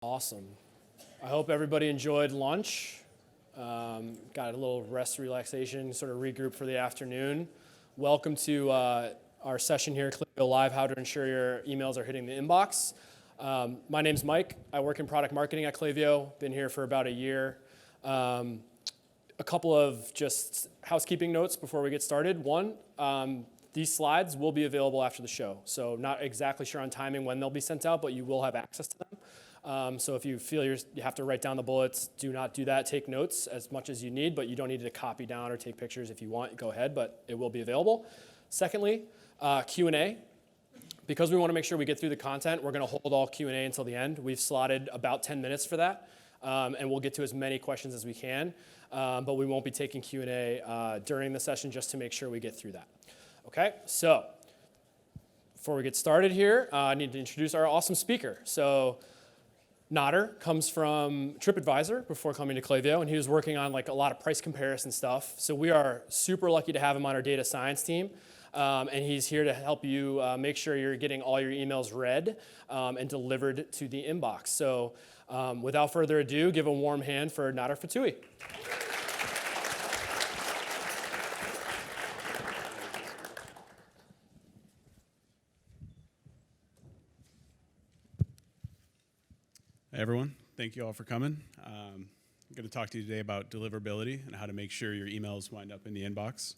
Awesome. I hope everybody enjoyed lunch. Got a little rest, relaxation, sort of regroup for the afternoon. Welcome to our session here at Clickville Live, how to ensure your emails are hitting the inbox. My name's Mike. I work in product marketing at Klaviyo. Been here for about a year. A couple of just housekeeping notes before we get started. One, these slides will be available after the show. So not exactly sure on timing when they'll be sent out, but you will have access to them. So if you feel you have to write down the bullets, do not do that. Take notes as much as you need, but you don't need to copy down or take pictures. If you want, go ahead, but it will be available. Secondly, Q&A. Because we want to make sure we get through the content, we're going to hold all Q&A until the end. We've slotted about 10 minutes for that, and we'll get to as many questions as we can, but we won't be taking Q&A during the session just to make sure we get through that. Okay, so before we get started here, I need to introduce our awesome speaker. So Nader comes from TripAdvisor before coming to Klaviyo, and he was working on like a lot of price comparison stuff. So we are super lucky to have him on our data science team, and he's here to help you make sure you're getting all your emails read and delivered to the inbox. So without further ado, give a warm hand for Nader Fatui. Hey everyone, thank you all for coming. I'm going to talk to you today about deliverability and how to make sure your emails wind up in the inbox.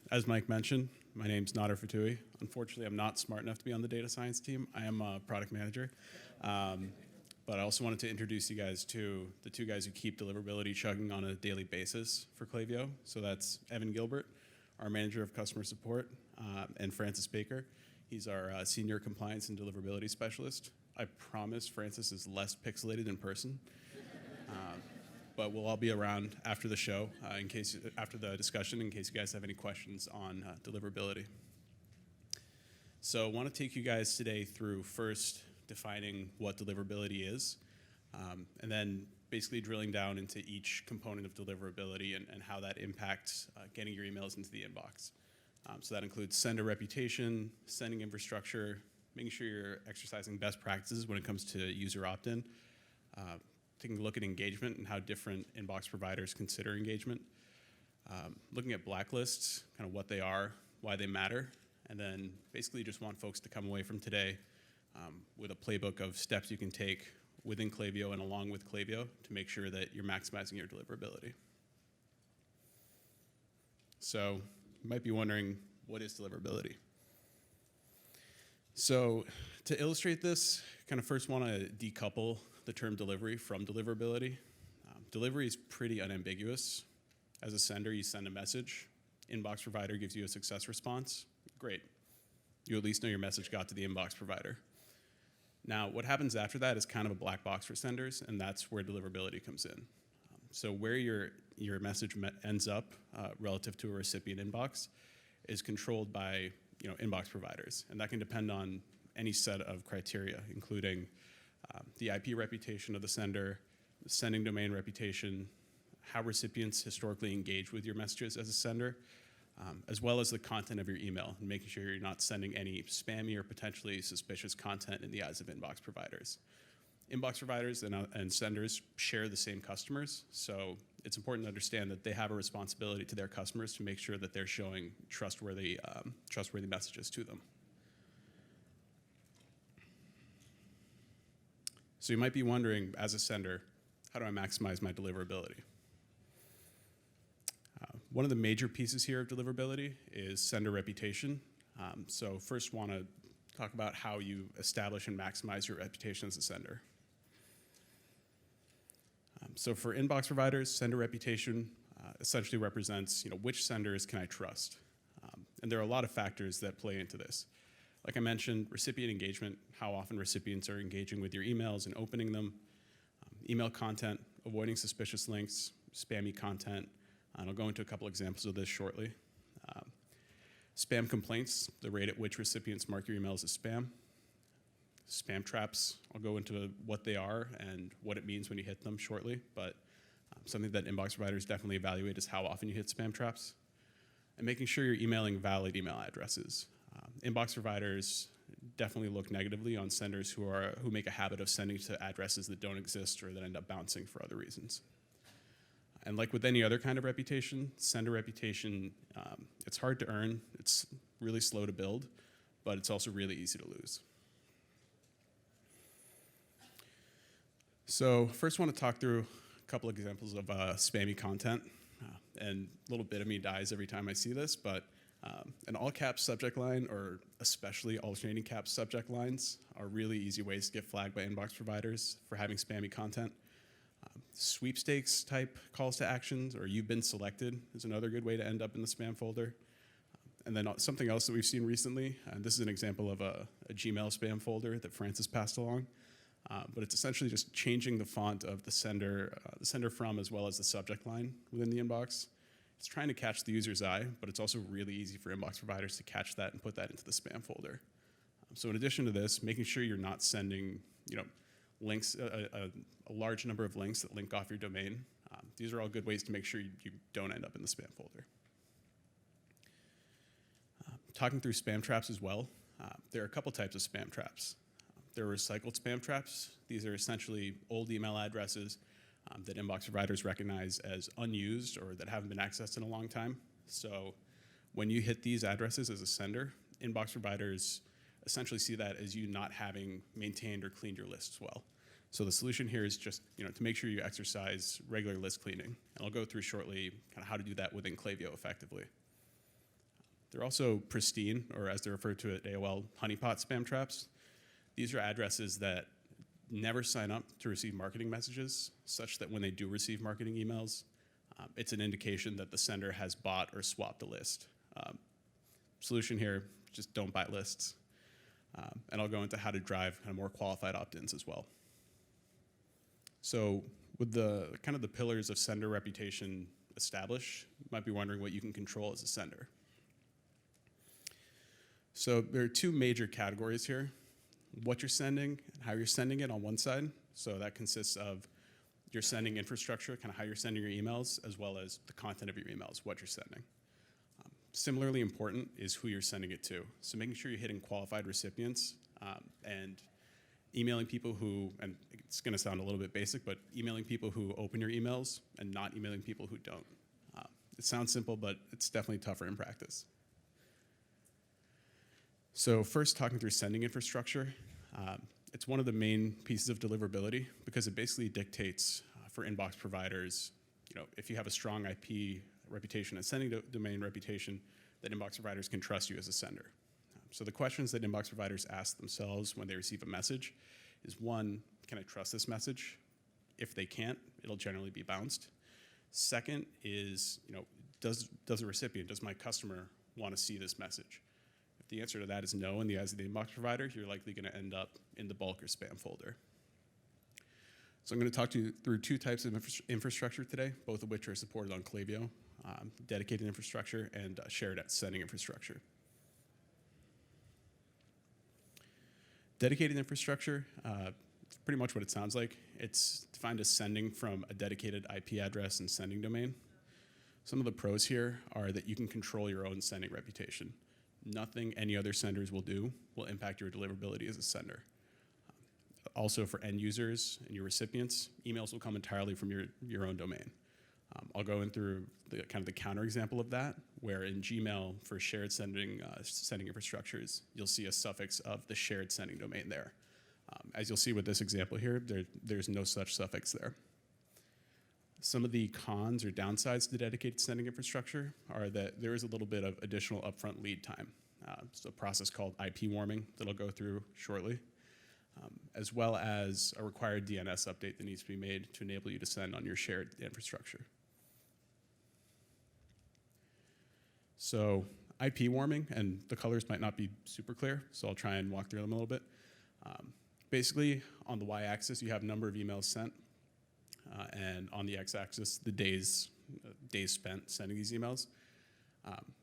As Mike mentioned, my name's Nader Fatui. Unfortunately, I'm not smart enough to be on the data science team. I am a product manager. But I also wanted to introduce you guys to the two guys who keep deliverability chugging on a daily basis for Klaviyo. So that's Evan Gilbert, our manager of customer support, and Francis Baker. He's our senior compliance and deliverability specialist. I promise Francis is less pixelated in person, but we'll all be around after the show, after the discussion, in case you guys have any questions on deliverability. So I want to take you guys today through first defining what deliverability is, and then basically drilling down into each component of deliverability and how that impacts getting your emails into the inbox. So that includes sender reputation, sending infrastructure, making sure you're exercising best practices when it comes to user opt-in, taking a look at engagement and how different inbox providers consider engagement, looking at blacklists, kind of what they are, why they matter, and then basically just want folks to come away from today with a playbook of steps you can take within Klaviyo and along with Klaviyo to make sure that you're maximizing your deliverability. So you might be wondering, what is deliverability? So to illustrate this, kind of first want to decouple the term delivery from deliverability. Delivery is pretty unambiguous. As a sender, you send a message. Inbox provider gives you a success response. Great. You at least know your message got to the inbox provider. Now, what happens after that is kind of a black box for senders, and that's where deliverability comes in. So where your message ends up relative to a recipient inbox is controlled by inbox providers, and that can depend on any set of criteria, including the IP reputation of the sender, the sending domain reputation, how recipients historically engage with your messages as a sender, as well as the content of your email, and making sure you're not sending any spammy or potentially suspicious content in the eyes of inbox providers. Inbox providers and senders share the same customers, so it's important to understand that they have a responsibility to their customers to make sure that they're showing trustworthy messages to them. So you might be wondering, as a sender, how do I maximize my deliverability? One of the major pieces here of deliverability is sender reputation. So first want to talk about how you establish and maximize your reputation as a sender. So for inbox providers, sender reputation essentially represents which senders can I trust? And there are a lot of factors that play into this. Like I mentioned, recipient engagement, how often recipients are engaging with your emails and opening them, email content, avoiding suspicious links, spammy content, and I'll go into a couple examples of this shortly. Spam complaints, the rate at which recipients mark your emails as spam. Spam traps, I'll go into what they are and what it means when you hit them shortly, but something that inbox providers definitely evaluate is how often you hit spam traps. And making sure you're emailing valid email addresses. Inbox providers definitely look negatively on senders who make a habit of sending to addresses that don't exist or that end up bouncing for other reasons. And like with any other kind of reputation, sender reputation, it's hard to earn, it's really slow to build, but it's also really easy to lose. So first I want to talk through a couple examples of spammy content. And a little bit of me dies every time I see this, but an all caps subject line, or especially alternating caps subject lines, are really easy ways to get flagged by inbox providers for having spammy content. Sweepstakes type calls to actions, or you've been selected, is another good way to end up in the spam folder. And then something else that we've seen recently, and this is an example of a Gmail spam folder that Francis passed along, but it's essentially just changing the font of the sender from as well as the subject line within the inbox. It's trying to catch the user's eye, but it's also really easy for inbox providers to catch that and put that into the spam folder. So in addition to this, making sure you're not sending, links, a large number of links that link off your domain. These are all good ways to make sure you don't end up in the spam folder. Talking through spam traps as well, there are a couple types of spam traps. There are recycled spam traps. These are essentially old email addresses that inbox providers recognize as unused or that haven't been accessed in a long time. So when you hit these addresses as a sender, inbox providers essentially see that as you not having maintained or cleaned your lists well. So the solution here is just to make sure you exercise regular list cleaning. And I'll go through shortly kind of how to do that within Klaviyo effectively. They're also pristine, or as they're referred to at AOL, honeypot spam traps. These are addresses that never sign up to receive marketing messages, such that when they do receive marketing emails, it's an indication that the sender has bought or swapped a list. Solution here, just don't buy lists. And I'll go into how to drive kind of more qualified opt-ins as well. So with the kind of the pillars of sender reputation established, you might be wondering what you can control as a sender. So there are two major categories here: what you're sending and how you're sending it on one side. So that consists of your sending infrastructure, kind of how you're sending your emails, as well as the content of your emails, what you're sending. Similarly important is who you're sending it to. So making sure you're hitting qualified recipients and emailing people who, and it's going to sound a little bit basic, but emailing people who open your emails and not emailing people who don't. It sounds simple, but it's definitely tougher in practice. So first, talking through sending infrastructure. It's one of the main pieces of deliverability because it basically dictates for inbox providers, if you have a strong IP reputation and sending domain reputation, that inbox providers can trust you as a sender. So the questions that inbox providers ask themselves when they receive a message is, one, can I trust this message? If they can't, it'll generally be bounced. Second is, does the recipient, does my customer want to see this message? If the answer to that is no in the eyes of the inbox provider, you're likely going to end up in the bulk or spam folder. So I'm going to talk to you through two types of infrastructure today, both of which are supported on Klaviyo: dedicated infrastructure and shared sending infrastructure. Dedicated infrastructure, it's pretty much what it sounds like. It's defined as sending from a dedicated IP address and sending domain. Some of the pros here are that you can control your own sending reputation. Nothing any other senders will do will impact your deliverability as a sender. Also, for end users and your recipients, emails will come entirely from your own domain. I'll go in through the counter example of that, where in Gmail for shared sending infrastructures, you'll see a suffix of the shared sending domain there. As you'll see with this example here, there's no such suffix there. Some of the cons or downsides to the dedicated sending infrastructure are that there is a little bit of additional upfront lead time. It's a process called IP warming that I'll go through shortly, as well as a required DNS update that needs to be made to enable you to send on your shared infrastructure. So IP warming, and the colors might not be super clear, so I'll try and walk through them a little bit. Basically, on the y-axis, you have number of emails sent, and on the x-axis, the days spent sending these emails.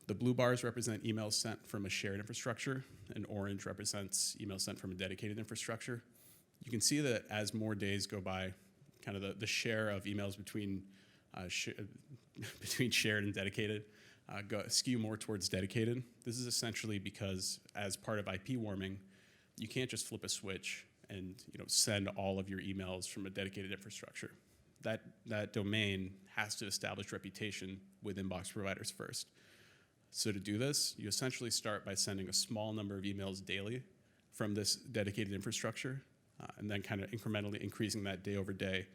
The blue bars represent emails sent from a shared infrastructure, and orange represents emails sent from a dedicated infrastructure. You can see that as more days go by, kind of the share of emails between shared and dedicated skew more towards dedicated. This is essentially because as part of IP warming, you can't just flip a switch and send all of your emails from a dedicated infrastructure. That domain has to establish reputation with inbox providers first. So to do this, you essentially start by sending a small number of emails daily from this dedicated infrastructure, and then kind of incrementally increasing that day over day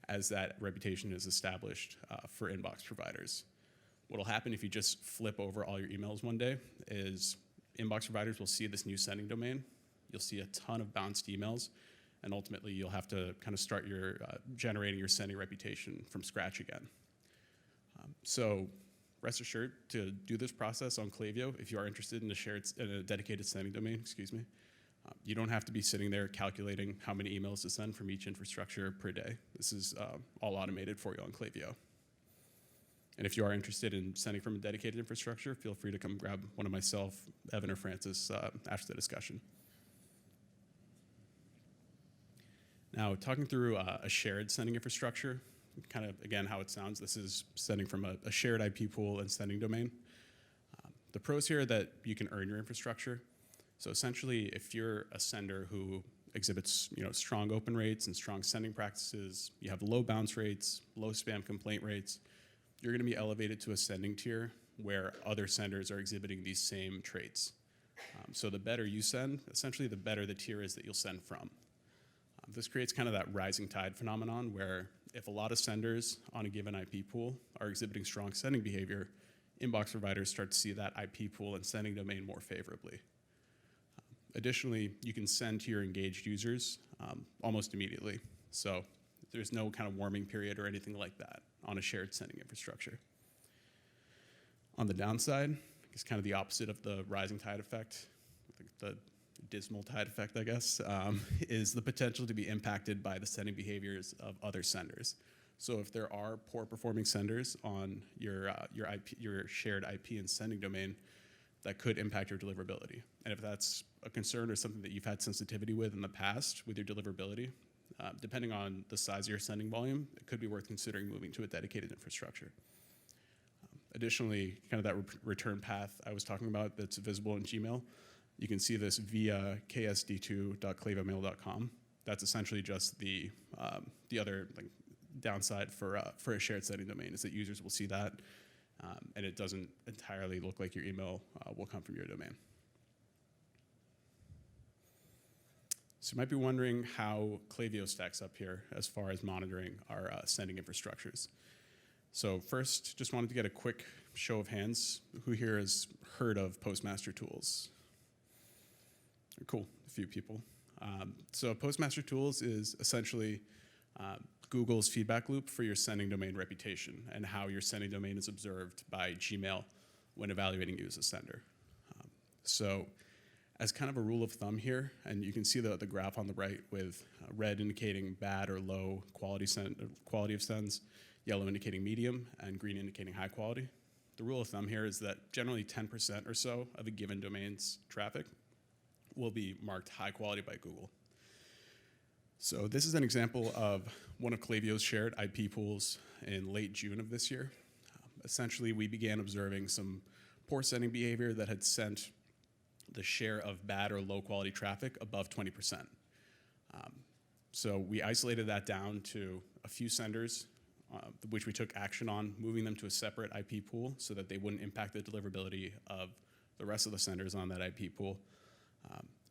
as that reputation is established for inbox providers. What will happen if you just flip over all your emails one day is inbox providers will see this new sending domain. You'll see a ton of bounced emails, and ultimately you'll have to kind of start your generating your sending reputation from scratch again. So rest assured, to do this process on Klaviyo, if you are interested in a dedicated sending domain, you don't have to be sitting there calculating how many emails to send from each infrastructure per day. This is all automated for you on Klaviyo. And if you are interested in sending from a dedicated infrastructure, feel free to come grab one of myself, Evan, or Francis after the discussion. Now, talking through a shared sending infrastructure, kind of, again, how it sounds, this is sending from a shared IP pool and sending domain. The pros here are that you can earn your infrastructure. So essentially, if you're a sender who exhibits strong open rates and strong sending practices, you have low bounce rates, low spam complaint rates, you're going to be elevated to a sending tier where other senders are exhibiting these same traits. So the better you send, essentially the better the tier is that you'll send from. This creates kind of that rising tide phenomenon where if a lot of senders on a given IP pool are exhibiting strong sending behavior, inbox providers start to see that IP pool and sending domain more favorably. Additionally, you can send to your engaged users almost immediately. So there's no kind of warming period or anything like that on a shared sending infrastructure. On the downside, it's kind of the opposite of the rising tide effect, the dismal tide effect, I guess, is the potential to be impacted by the sending behaviors of other senders. So if there are poor performing senders on your shared IP and sending domain, that could impact your deliverability. And if that's a concern or something that you've had sensitivity with in the past with your deliverability, depending on the size of your sending volume, it could be worth considering moving to a dedicated infrastructure. Additionally, kind of that return path I was talking about that's visible in Gmail, you can see this via ksd2.klaviyomail.com. That's essentially just the other downside for a shared sending domain is that users will see that, and it doesn't entirely look like your email will come from your domain. So you might be wondering how Klaviyo stacks up here as far as monitoring our sending infrastructures. So first, just wanted to get a quick show of hands. Who here has heard of Postmaster Tools? Cool, a few people. So Postmaster Tools is essentially Google's feedback loop for your sending domain reputation and how your sending domain is observed by Gmail when evaluating you as a sender. So as kind of a rule of thumb here, and you can see the graph on the right with red indicating bad or low quality of sends, yellow indicating medium, and green indicating high quality. The rule of thumb here is that generally 10% or so of a given domain's traffic will be marked high quality by Google. So this is an example of one of Klaviyo's shared IP pools in late June of this year. Essentially, we began observing some poor sending behavior that had sent the share of bad or low quality traffic above 20%. So we isolated that down to a few senders, which we took action on, moving them to a separate IP pool so that they wouldn't impact the deliverability of the rest of the senders on that IP pool.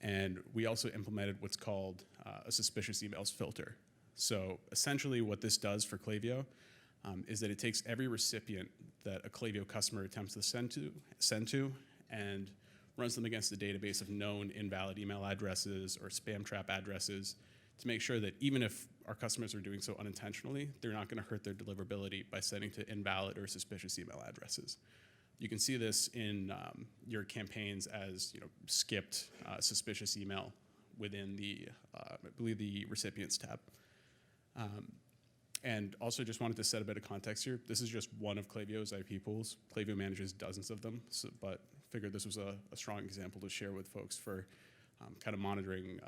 And we also implemented what's called a suspicious emails filter. So essentially what this does for Klaviyo is that it takes every recipient that a Klaviyo customer attempts to send to and runs them against a database of known invalid email addresses or spam trap addresses to make sure that even if our customers are doing so unintentionally, they're not going to hurt their deliverability by sending to invalid or suspicious email addresses. You can see this in your campaigns as skipped suspicious email within the, I believe, the Recipients tab. And also just wanted to set a bit of context here. This is just one of Klaviyo's IP pools. Klaviyo manages dozens of them, but figured this was a strong example to share with folks for kind of monitoring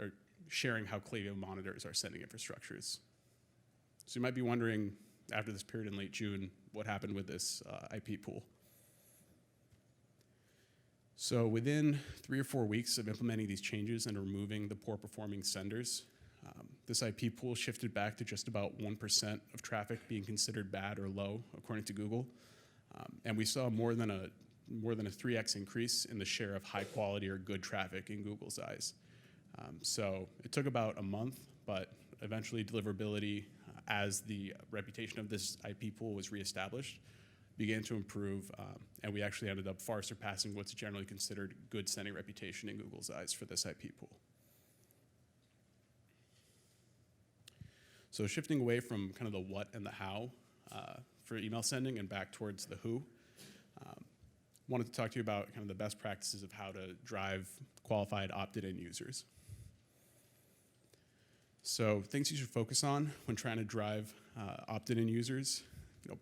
or sharing how Klaviyo monitors our sending infrastructures. So you might be wondering, after this period in late June, what happened with this IP pool? So within 3 or 4 weeks of implementing these changes and removing the poor performing senders, this IP pool shifted back to just about 1% of traffic being considered bad or low, according to Google. And we saw more than a 3x increase in the share of high quality or good traffic in Google's eyes. So it took about a month, but eventually deliverability, as the reputation of this IP pool was reestablished, began to improve, and we actually ended up far surpassing what's generally considered good sending reputation in Google's eyes for this IP pool. So shifting away from kind of the what and the how for email sending and back towards the who, wanted to talk to you about kind of the best practices of how to drive qualified opted-in users. So things you should focus on when trying to drive opted-in users,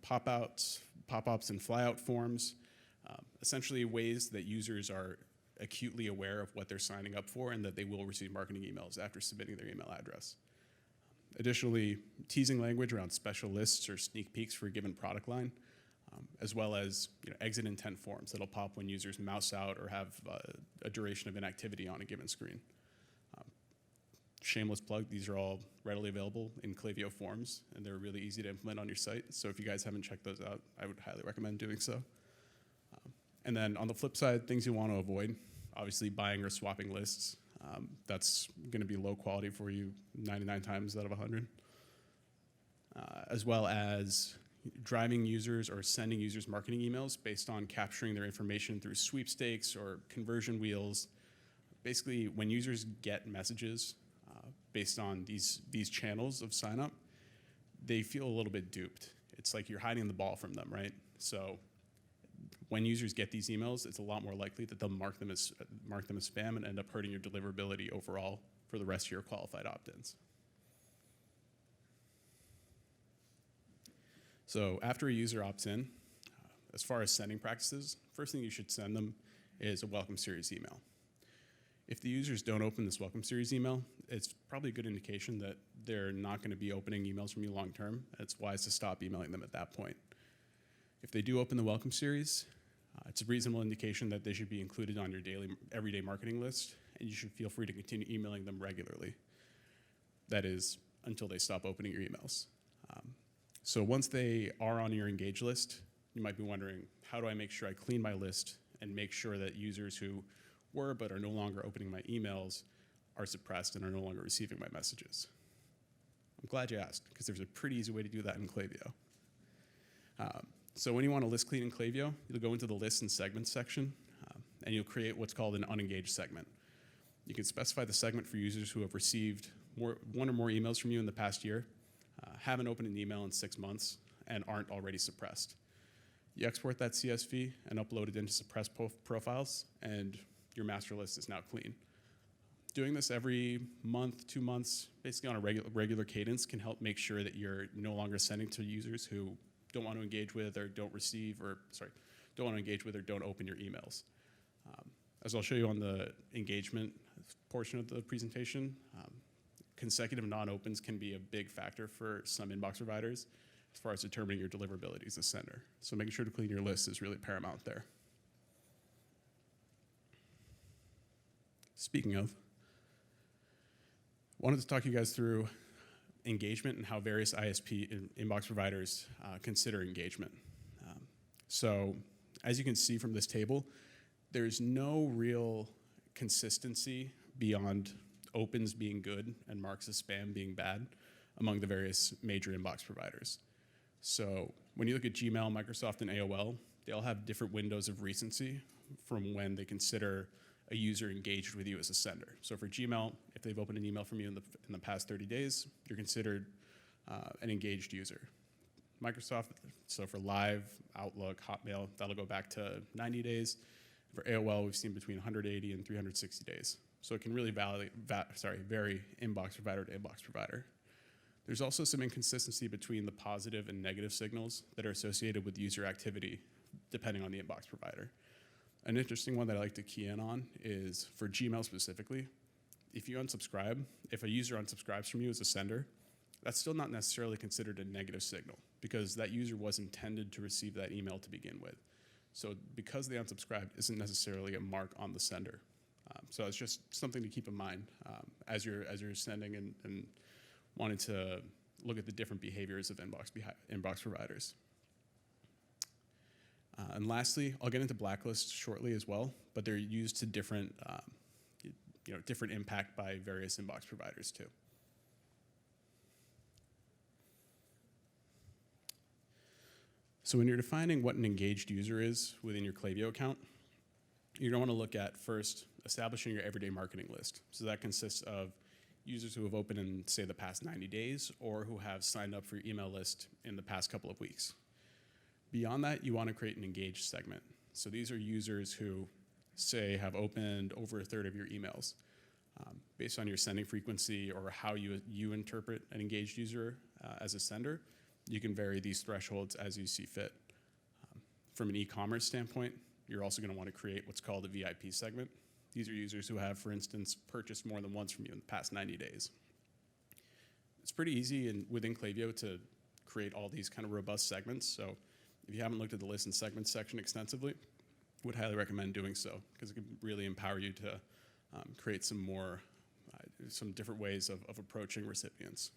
pop-ups and flyout forms, essentially ways that users are acutely aware of what they're signing up for and that they will receive marketing emails after submitting their email address. Additionally, teasing language around special lists or sneak peeks for a given product line, as well as exit intent forms that'll pop when users mouse out or have a duration of inactivity on a given screen. Shameless plug, these are all readily available in Klaviyo forms, and they're really easy to implement on your site. So if you guys haven't checked those out, I would highly recommend doing so. And then on the flip side, things you want to avoid, obviously buying or swapping lists. That's going to be low quality for you 99 times out of 100. As well as driving users or sending users marketing emails based on capturing their information through sweepstakes or conversion wheels. Basically, when users get messages based on these channels of sign up, they feel a little bit duped. It's like you're hiding the ball from them, right? So when users get these emails, it's a lot more likely that they'll mark them as spam and end up hurting your deliverability overall for the rest of your qualified opt-ins. So after a user opts in, as far as sending practices, first thing you should send them is a welcome series email. If the users don't open this welcome series email, it's probably a good indication that they're not going to be opening emails from you long term. It's wise to stop emailing them at that point. If they do open the welcome series, it's a reasonable indication that they should be included on your everyday marketing list, and you should feel free to continue emailing them regularly. That is, until they stop opening your emails. So once they are on your engaged list, you might be wondering, how do I make sure I clean my list and make sure that users who were but are no longer opening my emails are suppressed and are no longer receiving my messages? I'm glad you asked, because there's a pretty easy way to do that in Klaviyo. So when you want to list clean in Klaviyo, you'll go into the lists and segments section, and you'll create what's called an unengaged segment. You can specify the segment for users who have received one or more emails from you in the past year, haven't opened an email in 6 months, and aren't already suppressed. You export that CSV and upload it into suppressed profiles, and your master list is now clean. Doing this every month, 2 months, basically on a regular cadence, can help make sure that you're no longer sending to users who don't want to engage with or don't want to engage with or don't open your emails. As I'll show you on the engagement portion of the presentation, consecutive non-opens can be a big factor for some inbox providers as far as determining your deliverability as a sender. So making sure to clean your list is really paramount there. Speaking of, wanted to talk you guys through engagement and how various ISP inbox providers consider engagement. So as you can see from this table, there's no real consistency beyond opens being good and marks as spam being bad among the various major inbox providers. So when you look at Gmail, Microsoft, and AOL, they all have different windows of recency from when they consider a user engaged with you as a sender. So for Gmail, if they've opened an email from you in the past 30 days, you're considered an engaged user. Microsoft, so for Live, Outlook, Hotmail, that'll go back to 90 days. For AOL, we've seen between 180 and 360 days. So it can really vary inbox provider to inbox provider. There's also some inconsistency between the positive and negative signals that are associated with user activity, depending on the inbox provider. An interesting one that I like to key in on is for Gmail specifically. If you unsubscribe, if a user unsubscribes from you as a sender, that's still not necessarily considered a negative signal because that user was intended to receive that email to begin with. So because they unsubscribed isn't necessarily a mark on the sender. So it's just something to keep in mind as you're sending and wanting to look at the different behaviors of inbox providers. And lastly, I'll get into blacklists shortly as well, but they're used to different impact by various inbox providers too. So when you're defining what an engaged user is within your Klaviyo account, you're going to want to look at first establishing your everyday marketing list. So that consists of users who have opened in, say, the past 90 days or who have signed up for your email list in the past couple of weeks. Beyond that, you want to create an engaged segment. So these are users who, say, have opened over a third of your emails. Based on your sending frequency or how you interpret an engaged user as a sender, you can vary these thresholds as you see fit. From an e-commerce standpoint, you're also going to want to create what's called a VIP segment. These are users who have, for instance, purchased more than once from you in the past 90 days. It's pretty easy within Klaviyo to create all these kind of robust segments. So if you haven't looked at the list and segments section extensively, would highly recommend doing so because it can really empower you to create some different ways of approaching recipients.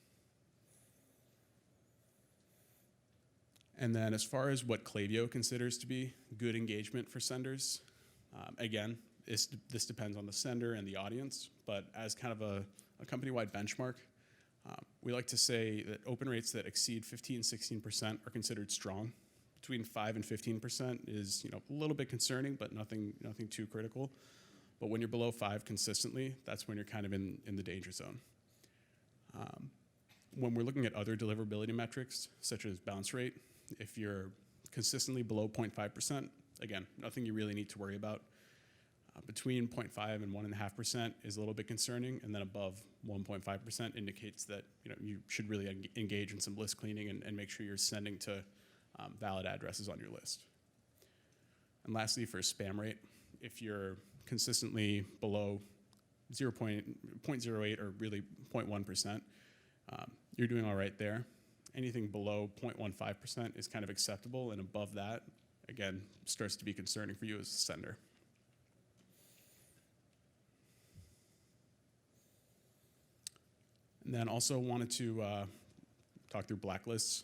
And then as far as what Klaviyo considers to be good engagement for senders, again, this depends on the sender and the audience, but as kind of a company-wide benchmark, we like to say that open rates that exceed 15-16% are considered strong. Between 5 and 15% is a little bit concerning, but nothing too critical. But when you're below 5 consistently, that's when you're kind of in the danger zone. When we're looking at other deliverability metrics, such as bounce rate, if you're consistently below 0.5%, again, nothing you really need to worry about. Between 0.5 and 1.5% is a little bit concerning, and then above 1.5% indicates that you should really engage in some list cleaning and make sure you're sending to valid addresses on your list. And lastly, for spam rate, if you're consistently below 0.08 or really 0.1%, you're doing all right there. Anything below 0.15% is kind of acceptable, and above that, again, starts to be concerning for you as a sender. And then also wanted to talk through blacklists.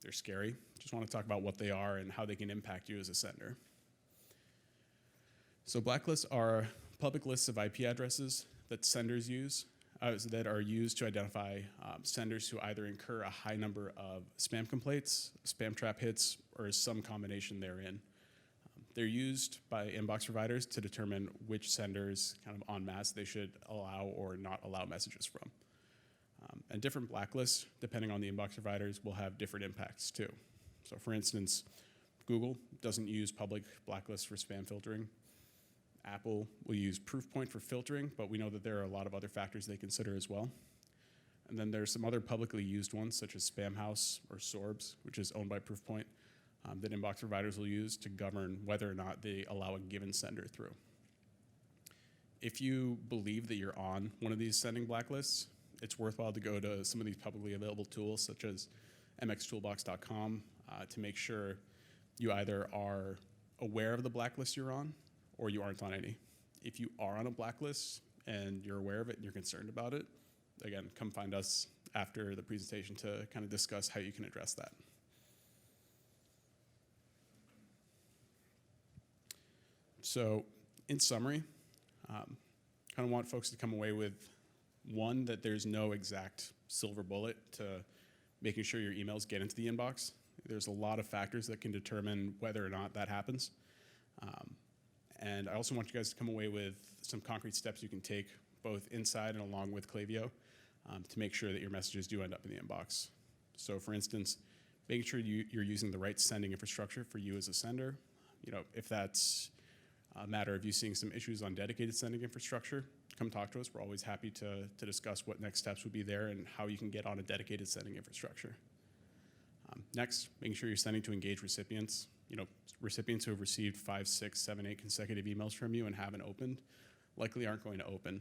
They're scary. Just want to talk about what they are and how they can impact you as a sender. So blacklists are public lists of IP addresses that senders use, that are used to identify senders who either incur a high number of spam complaints, spam trap hits, or some combination therein. They're used by inbox providers to determine which senders kind of en masse they should allow or not allow messages from. And different blacklists, depending on the inbox providers, will have different impacts too. So for instance, Google doesn't use public blacklists for spam filtering. Apple will use Proofpoint for filtering, but we know that there are a lot of other factors they consider as well. And then there's some other publicly used ones, such as Spamhaus or Sorbs, which is owned by Proofpoint, that inbox providers will use to govern whether or not they allow a given sender through. If you believe that you're on one of these sending blacklists, it's worthwhile to go to some of these publicly available tools, such as mxtoolbox.com, to make sure you either are aware of the blacklist you're on or you aren't on any. If you are on a blacklist and you're aware of it and you're concerned about it, again, come find us after the presentation to kind of discuss how you can address that. So in summary, kind of want folks to come away with one, that there's no exact silver bullet to making sure your emails get into the inbox. There's a lot of factors that can determine whether or not that happens. And I also want you guys to come away with some concrete steps you can take both inside and along with Klaviyo to make sure that your messages do end up in the inbox. So for instance, making sure you're using the right sending infrastructure for you as a sender. If that's a matter of you seeing some issues on dedicated sending infrastructure, come talk to us. We're always happy to discuss what next steps would be there and how you can get on a dedicated sending infrastructure. Next, making sure you're sending to engaged recipients. Recipients who have received 5, 6, 7, 8 consecutive emails from you and haven't opened likely aren't going to open.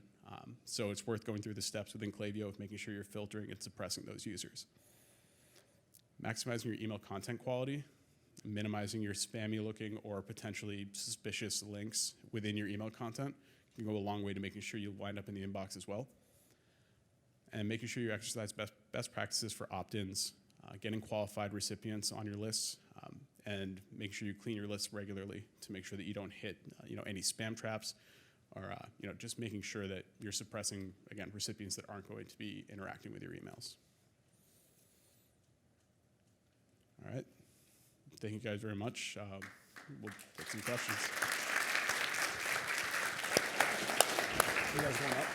So it's worth going through the steps within Klaviyo of making sure you're filtering and suppressing those users. Maximizing your email content quality. minimizing your spammy looking or potentially suspicious links within your email content can go a long way to making sure you wind up in the inbox as well. And making sure you exercise best practices for opt-ins, getting qualified recipients on your lists, and making sure you clean your lists regularly to make sure that you don't hit any spam traps, or just making sure that you're suppressing, again, recipients that aren't going to be interacting with your emails. All right. Thank you guys very much. We'll take some questions. You guys going up?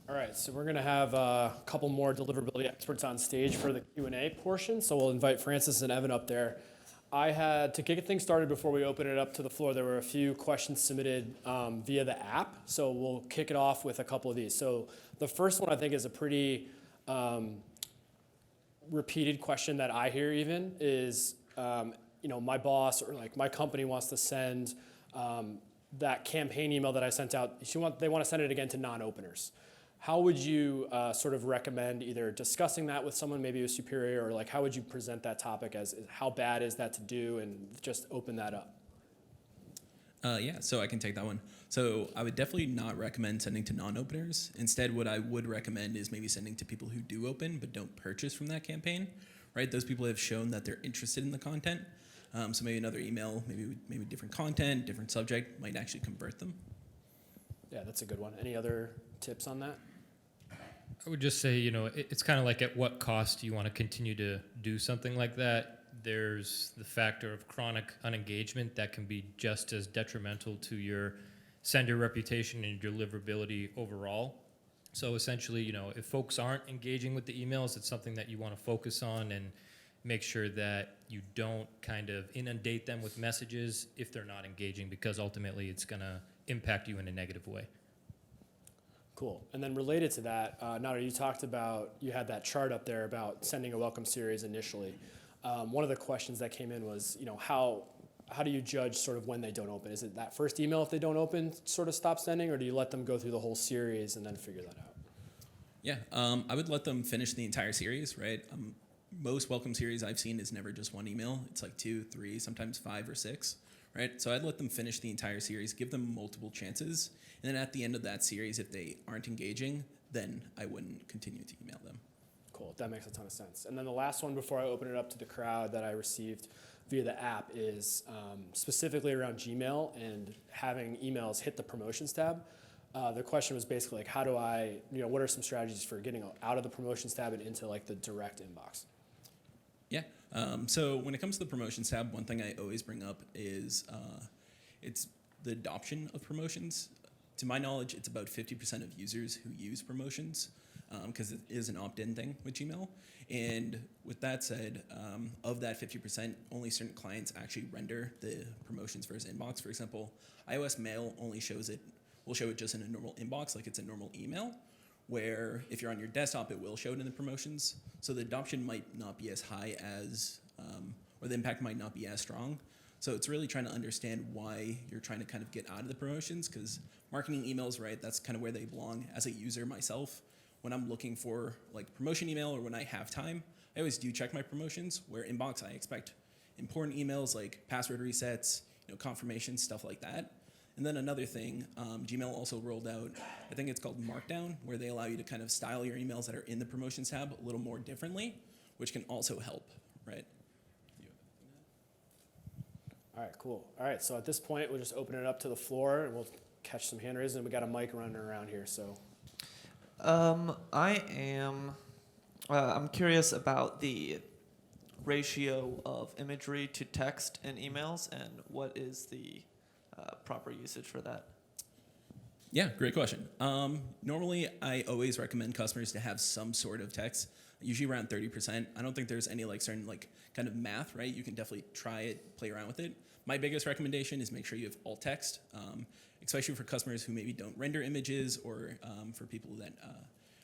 All right, so we're going to have a couple more deliverability experts on stage for the Q&A portion. So we'll invite Francis and Evan up there. To kick things started before we open it up to the floor, there were a few questions submitted via the app. So we'll kick it off with a couple of these. So the first one I think is a pretty repeated question that I hear even is, my boss or like my company wants to send that campaign email that I sent out. They want to send it again to non-openers. How would you sort of recommend either discussing that with someone, maybe a superior, or like how would you present that topic as how bad is that to do, and just open that up? Yeah, so I can take that one. So I would definitely not recommend sending to non-openers. Instead, what I would recommend is maybe sending to people who do open but don't purchase from that campaign, right? Those people have shown that they're interested in the content. So maybe another email, maybe different content, different subject might actually convert them. Yeah, that's a good one. Any other tips on that? I would just say, it's kind of like at what cost do you want to continue to do something like that? There's the factor of chronic unengagement that can be just as detrimental to your sender reputation and your deliverability overall. So essentially, if folks aren't engaging with the emails, it's something that you want to focus on and make sure that you don't kind of inundate them with messages if they're not engaging, because ultimately it's going to impact you in a negative way. Cool. And then related to that, Nader, you had that chart up there about sending a welcome series initially. One of the questions that came in was, how do you judge sort of when they don't open? Is it that first email if they don't open sort of stop sending, or do you let them go through the whole series and then figure that out? Yeah, I would let them finish the entire series, right? Most welcome series I've seen is never just one email. It's like 2, 3, sometimes 5 or 6, right? So I'd let them finish the entire series, give them multiple chances, and then at the end of that series, if they aren't engaging, then I wouldn't continue to email them. Cool, that makes a ton of sense. And then the last one before I open it up to the crowd that I received via the app is specifically around Gmail and having emails hit the promotions tab. The question was basically like, how do I, what are some strategies for getting out of the promotions tab and into like the direct inbox? Yeah, so when it comes to the promotions tab, one thing I always bring up is it's the adoption of promotions. To my knowledge, it's about 50% of users who use promotions, because it is an opt-in thing with Gmail. And with that said, of that 50%, only certain clients actually render the promotions for his inbox. For example, iOS Mail only will show it just in a normal inbox, like it's a normal email, where if you're on your desktop, it will show it in the promotions. So the adoption might not be as high as, or the impact might not be as strong. So it's really trying to understand why you're trying to kind of get out of the promotions, because marketing emails, right, that's kind of where they belong. As a user myself, when I'm looking for like promotion email or when I have time, I always do check my promotions, where inbox I expect important emails like password resets, confirmations, stuff like that. And then another thing, Gmail also rolled out, I think it's called Markdown, where they allow you to kind of style your emails that are in the promotions tab a little more differently, which can also help, right? All right, cool. All right, so at this point, we'll just open it up to the floor, and we'll catch some hand raising. We got a mic running around here, so. I'm curious about the ratio of imagery to text in emails, and what is the proper usage for that? Yeah, great question. Normally, I always recommend customers to have some sort of text, usually around 30%. I don't think there's any certain kind of math, right? You can definitely try it, play around with it. My biggest recommendation is make sure you have alt text, especially for customers who maybe don't render images, or for people that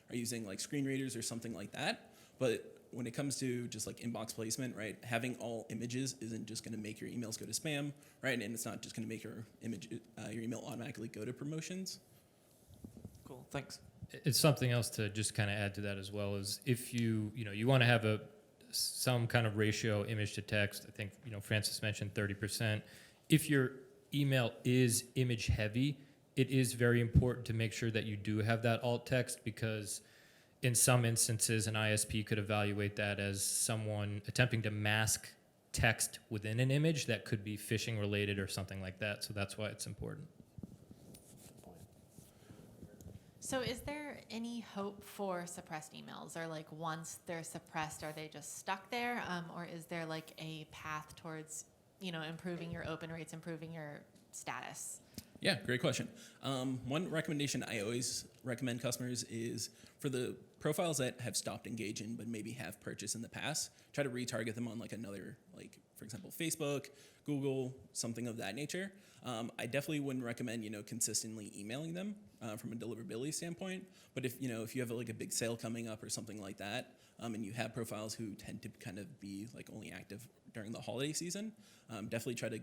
are using screen readers or something like that. But when it comes to just inbox placement, right, having all images isn't just going to make your emails go to spam, right, and it's not just going to make your email automatically go to promotions. Cool, thanks. It's something else to just kind of add to that as well, is if you want to have a some kind of ratio image to text. I think, Francis mentioned 30%. If your email is image heavy, it is very important to make sure that you do have that alt text, because in some instances, an ISP could evaluate that as someone attempting to mask text within an image that could be phishing related or something like that. So that's why it's important. So is there any hope for suppressed emails, or like once they're suppressed, are they just stuck there? Or is there like a path towards, improving your open rates, improving your status? Yeah, great question. One recommendation I always recommend customers is for the profiles that have stopped engaging but maybe have purchased in the past, try to retarget them on like another, like for example, Facebook, Google, something of that nature. I definitely wouldn't recommend, consistently emailing them from a deliverability standpoint. But if you have like a big sale coming up or something like that, and you have profiles who tend to kind of be like only active during the holiday season, definitely try to,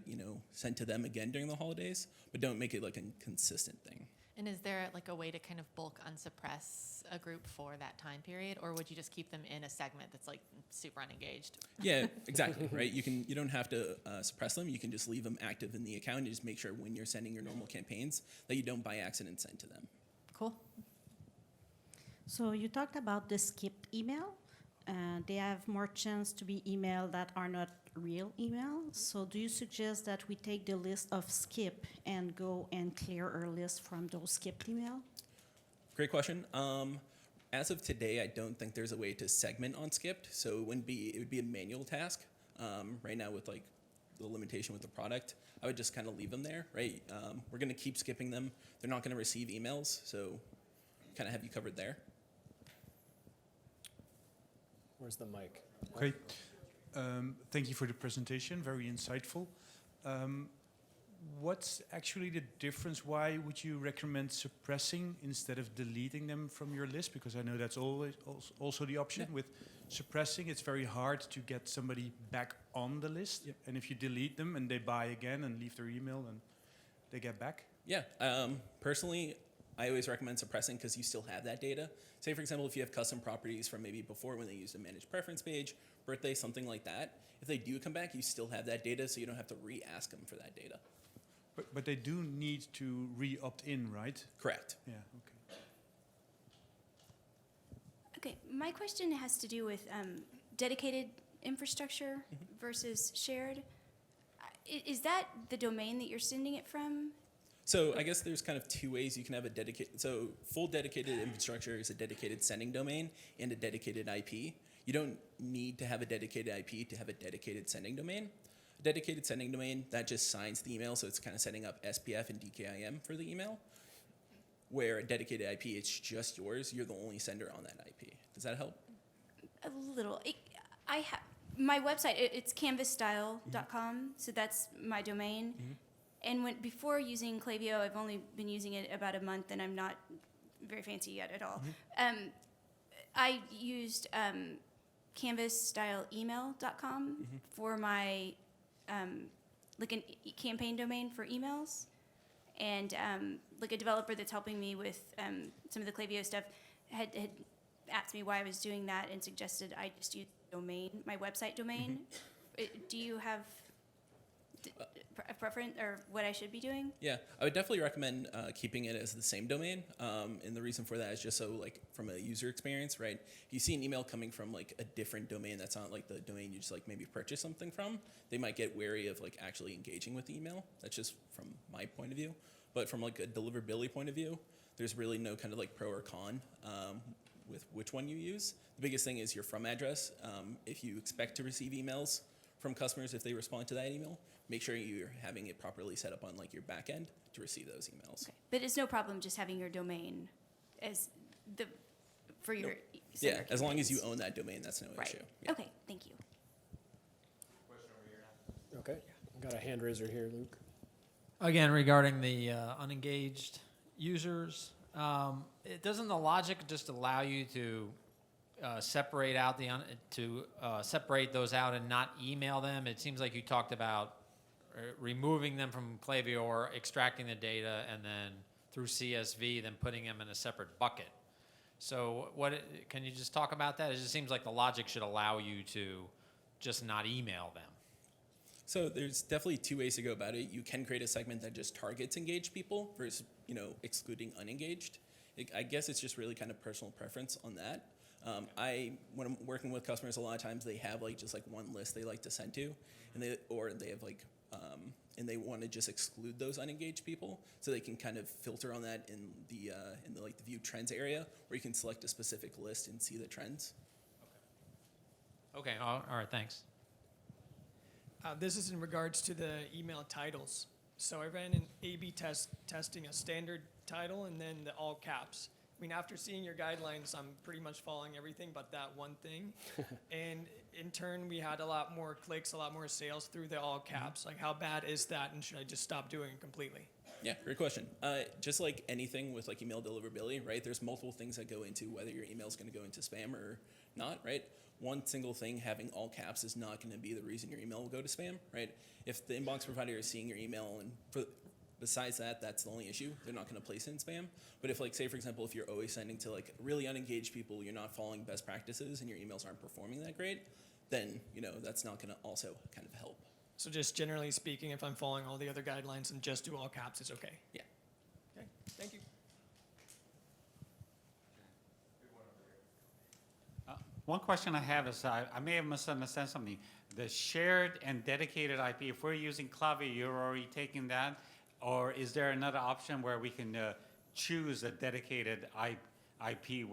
send to them again during the holidays, but don't make it like a consistent thing. And is there like a way to kind of bulk unsuppress a group for that time period, or would you just keep them in a segment that's like super unengaged? Yeah, exactly, right? You don't have to suppress them. You can just leave them active in the account and just make sure when you're sending your normal campaigns that you don't by accident send to them. Cool. So you talked about the skipped email. They have more chance to be email that are not real email. So do you suggest that we take the list of skip and go and clear our list from those skipped email? Great question. As of today, I don't think there's a way to segment on skipped, so it would be a manual task. Right now with like the limitation with the product, I would just kind of leave them there, right? We're going to keep skipping them. They're not going to receive emails, so kind of have you covered there. Where's the mic? Okay. Thank you for the presentation. Very insightful. What's actually the difference? Why would you recommend suppressing instead of deleting them from your list? Because I know that's always also the option. Yeah. With suppressing, it's very hard to get somebody back on the list. Yep. And if you delete them and they buy again and leave their email, and they get back. Yeah, personally, I always recommend suppressing because you still have that data. Say, for example, if you have custom properties from maybe before when they used a managed preference page, birthday, something like that, if they do come back, you still have that data, so you don't have to re-ask them for that data. But they do need to re-opt in, right? Correct. Yeah, okay. Okay, my question has to do with dedicated infrastructure versus shared. Is that the domain that you're sending it from? So I guess there's kind of two ways you can have a dedicated. So full dedicated infrastructure is a dedicated sending domain and a dedicated IP. You don't need to have a dedicated IP to have a dedicated sending domain. A dedicated sending domain, that just signs the email, so it's kind of setting up SPF and DKIM for the email. Where a dedicated IP, it's just yours. You're the only sender on that IP. Does that help? A little. My website, it's canvasstyle.com, so that's my domain. And before using Klaviyo, I've only been using it about a month, and I'm not very fancy yet at all. I used canvasstyleemail.com for my like a campaign domain for emails, and like a developer that's helping me with some of the Klaviyo stuff had asked me why I was doing that and suggested I just use domain, my website domain. Do you have a preference or what I should be doing? Yeah, I would definitely recommend keeping it as the same domain. And the reason for that is just so, like, from a user experience, right? If you see an email coming from like a different domain that's not like the domain you just like maybe purchase something from, they might get wary of like actually engaging with the email. That's just from my point of view. But from like a deliverability point of view, there's really no kind of like pro or con with which one you use. The biggest thing is your from address. If you expect to receive emails from customers, if they respond to that email, make sure you're having it properly set up on like your back end to receive those emails. Okay. But it's no problem just having your domain as for your Yeah, sender as long as you campaigns. own that domain, that's no Right. issue. Yeah. Okay, thank you. Okay, got a hand raiser here, Luke. Again, regarding the unengaged users, doesn't the logic just allow you to separate out separate those out and not email them? It seems like you talked about removing them from Klaviyo or extracting the data and then through CSV, then putting them in a separate bucket. So can you just talk about that? It just seems like the logic should allow you to just not email them. So there's definitely two ways to go about it. You can create a segment that just targets engaged people versus, excluding unengaged. I guess it's just really kind of personal preference on that. When I'm working with customers, a lot of times they have just one list they like to send to, and they have and they want to just exclude those unengaged people, so they can kind of filter on that in the view trends area, where you can select a specific list and see the trends. Okay, all right, thanks. This is in regards to the email titles. So I ran an A/B testing a standard title and then the all caps. I mean, after seeing your guidelines, I'm pretty much following everything but that one thing. And in turn, we had a lot more clicks, a lot more sales through the all caps. Like, how bad is that, and should I just stop doing it completely? Yeah, great question. Just like anything with email deliverability, right? There's multiple things that go into whether your email is going to go into spam or not, right? One single thing having all caps is not going to be the reason your email will go to spam, right? If the inbox provider is seeing your email and besides that, that's the only issue, they're not going to place it in spam. But if say for example, if you're always sending to really unengaged people, you're not following best practices and your emails aren't performing that great, then that's not going to also kind of help. So just generally speaking, if I'm following all the other guidelines and just do all caps, it's okay? Yeah. Okay, thank you. One question I have is, I may have misunderstood something. The shared and dedicated IP, if we're using Klaviyo, you're already taking that? Or is there another option where we can choose a dedicated IP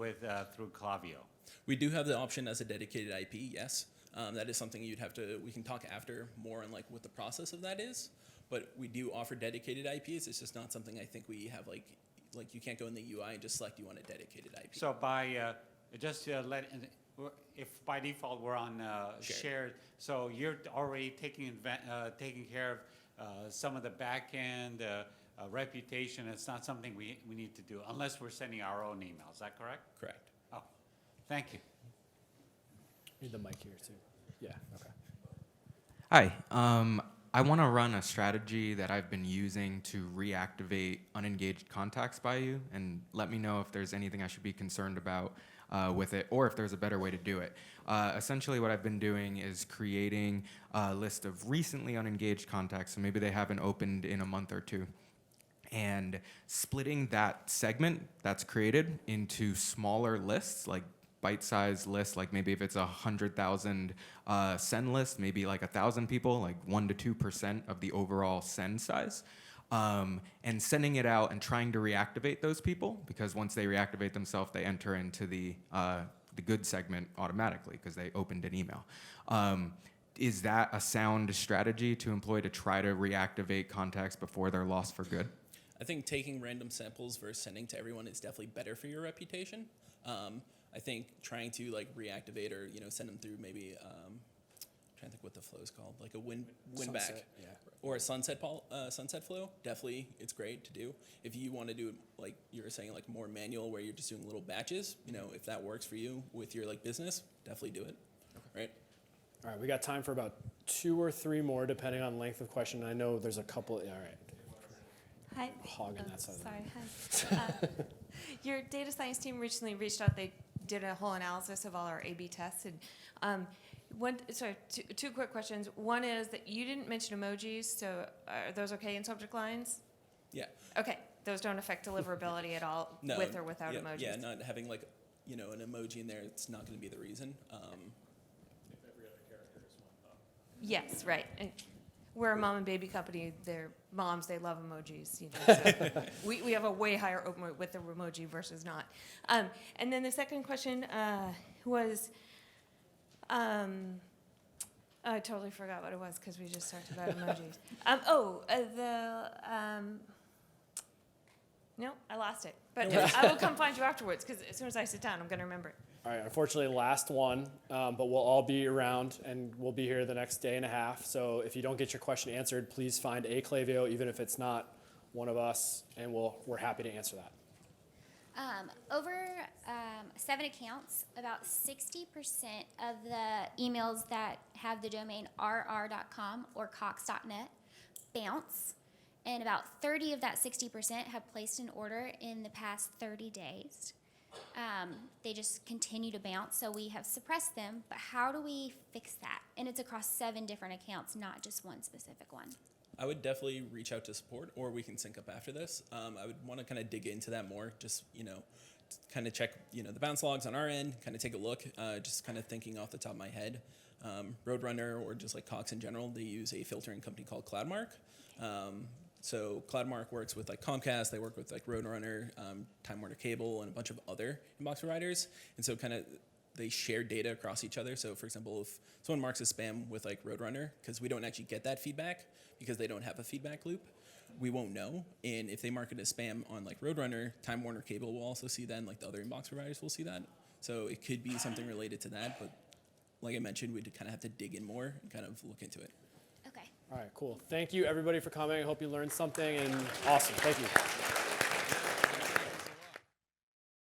through Klaviyo? We do have the option as a dedicated IP, yes. That is something we can talk after more on what the process of that is. But we do offer dedicated IPs. It's just not something I think we have you can't go in the UI and just select you want a dedicated IP. So by if by default we're on shared, so you're already taking care of some of the back end reputation. It's not something we need to do unless we're sending our own email. Is that correct? Correct. Oh, thank you. Need the mic here too. Yeah. Okay. Hi. I want to run a strategy that I've been using to reactivate unengaged contacts by you, and let me know if there's anything I should be concerned about with it, or if there's a better way to do it. Essentially, what I've been doing is creating a list of recently unengaged contacts, so maybe they haven't opened in a month or two, and splitting that segment that's created into smaller lists, like bite-sized lists, like maybe if it's 100,000 send list, maybe 1,000 people, 1 to 2% of the overall send size. And sending it out and trying to reactivate those people, because once they reactivate themselves, they enter into the good segment automatically because they opened an email. Is that a sound strategy to employ to try to reactivate contacts before they're lost for good? I think taking random samples versus sending to everyone is definitely better for your reputation. I think trying to reactivate or send them through maybe I'm trying to think what the flow is called, a win back, yeah. Or a sunset flow. Definitely, it's great to do. If you want to do it you were saying more manual, where you're just doing little batches, if that works for you with your business, definitely do it. Okay. Right. All right. We got time for about 2 or 3 more, depending on length of question. I know there's a couple. All right. Hi. Hogging that side. Sorry. Hi. Your data science team recently reached out. They did a whole analysis of all our A/B tests, and two quick questions. One is that you didn't mention emojis, so are those okay in subject lines? Yeah. Okay, those don't affect deliverability at all, No, with or without emojis. Yeah, not having an emoji in there, it's not going to be the reason. If every other character is one. Yes, right. And we're a mom and baby company. They're moms. They love emojis. So we have a way higher open rate with the emoji versus not. And then the second question was, I totally forgot what it was because we just talked about emojis. No, I lost it. But I will come find you afterwards because as soon as I sit down, I'm going to remember it. All right, unfortunately, last one, but we'll all be around, and we'll be here the next day and a half. So if you don't get your question answered, please find a Klaviyo, even if it's not one of us, and we're happy to answer that. Over 7 accounts, about 60% of the emails that have the domain rr.com or cox.net bounce, and about 30 of that 60% have placed an order in the past 30 days. They just continue to bounce, so we have suppressed them. But how do we fix that? And it's across 7 different accounts, not just one specific one. I would definitely reach out to support, or we can sync up after this. I would want to kind of dig into that more, just, kind of check, the bounce logs on our end, kind of take a look, just kind of thinking off the top of my head. Roadrunner, or just like Cox in general, they use a filtering company called Cloudmark. So Cloudmark works with like Comcast, they work with like Roadrunner, Time Warner Cable, and a bunch of other inbox providers. And so kind of they share data across each other. So for example, if someone marks as spam with like Roadrunner, because we don't actually get that feedback because they don't have a feedback loop, we won't know. And if they mark it as spam on like Roadrunner, Time Warner Cable will also see that, and like the other inbox providers will see that. So it could be something related to that, but like I mentioned, we'd kind of have to dig in more and kind of look into it. Okay. All right, cool. Thank you, everybody, for coming. I hope you learned something, and awesome. Thank you.